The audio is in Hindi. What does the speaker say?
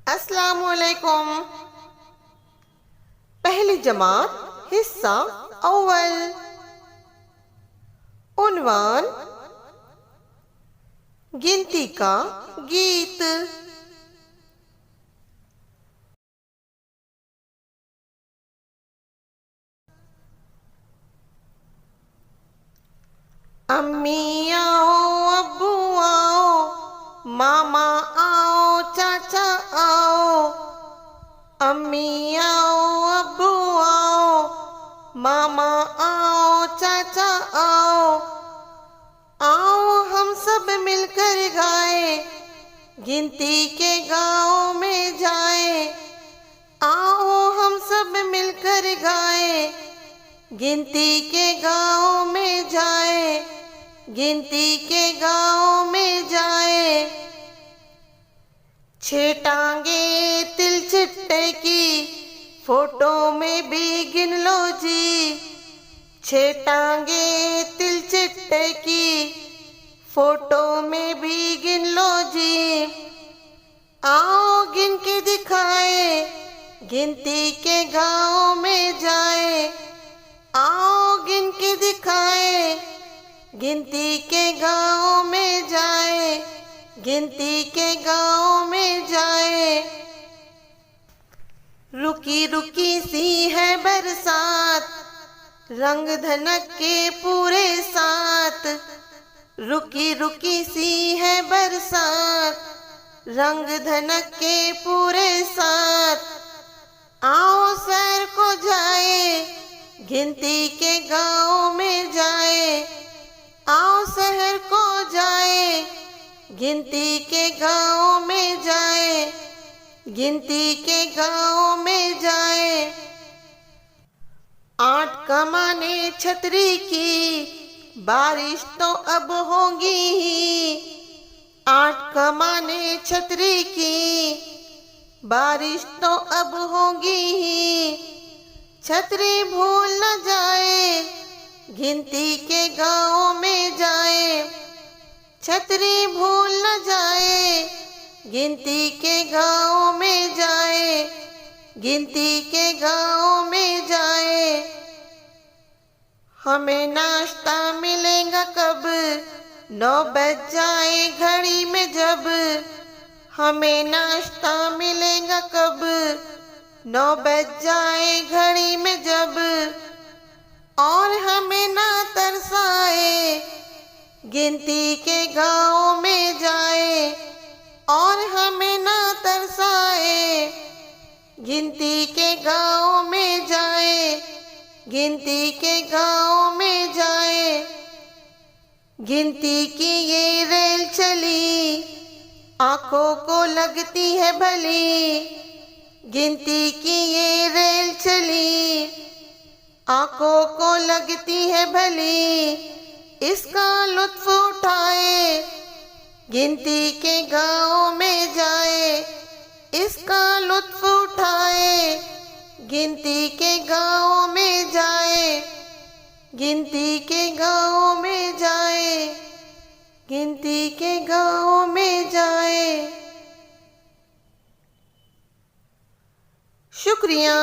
अस्सलामुअलैकुम। पहली जमात हिस्सा अव्वल। उन्वान गिनती का गीत। अम्मी आओ, अब्बू आओ, मामा आओ, चाचा आओ। अम्मी आओ, अब्बू आओ, मामा आओ, चाचा आओ। आओ हम सब मिलकर गाए, गिनती के गाँव में जाए। आओ हम सब मिलकर गाए, गिनती के गाँव में जाए, गिनती के गाँव में जाए। छह टांगे तिल चिट्टे की, फोटो में भी गिन लो जी। छह टांगे तिल चिट्टे की, फोटो में भी गिन लो जी। आओ गिन के दिखाए, गिनती के गाँव में जाए। आओ गिन के दिखाए, गिनती के गाँव में जाए, गिनती के गाँव में जाए। रुकी रुकी सी है बरसात, रंग धनक के पूरे साथ। रुकी रुकी सी है बरसात, रंग धनक के पूरे साथ। आओ सैर को जाए, गिनती के गाँव में जाए। आओ शहर को जाए, गिनती के गाँव में जाए, गिनती के गाँव में जाए। 8 कमाने छतरी की, बारिश तो अब होगी ही। 8 कमाने छतरी की, बारिश तो अब होगी ही। छतरी भूल न जाए, गिनती के गाँव में जाए। छतरी भूल न जाए, गिनती के गाँव में जाए, गिनती के गाँव में जाए। हमें नाश्ता मिलेगा कब, 9 बज जाए घड़ी में जब। हमें नाश्ता मिलेगा कब, 9 बज जाए घड़ी में जब। और हमें ना तरसाए, गिनती के गाँव में जाए। और हमें ना तरसाए, गिनती के गाँव में जाए, गिनती के गाँव में जाए। गिनती की ये रेल चली, आँखों को लगती है भली। गिनती की ये रेल चली, आँखों को लगती है भली। इसका लुत्फ उठाए, गिनती के गाँव में जाए। इसका लुत्फ उठाए, गिनती के गाँव में जाए, गिनती के गाँव में जाए, गिनती के गाँव में जाए। शुक्रिया।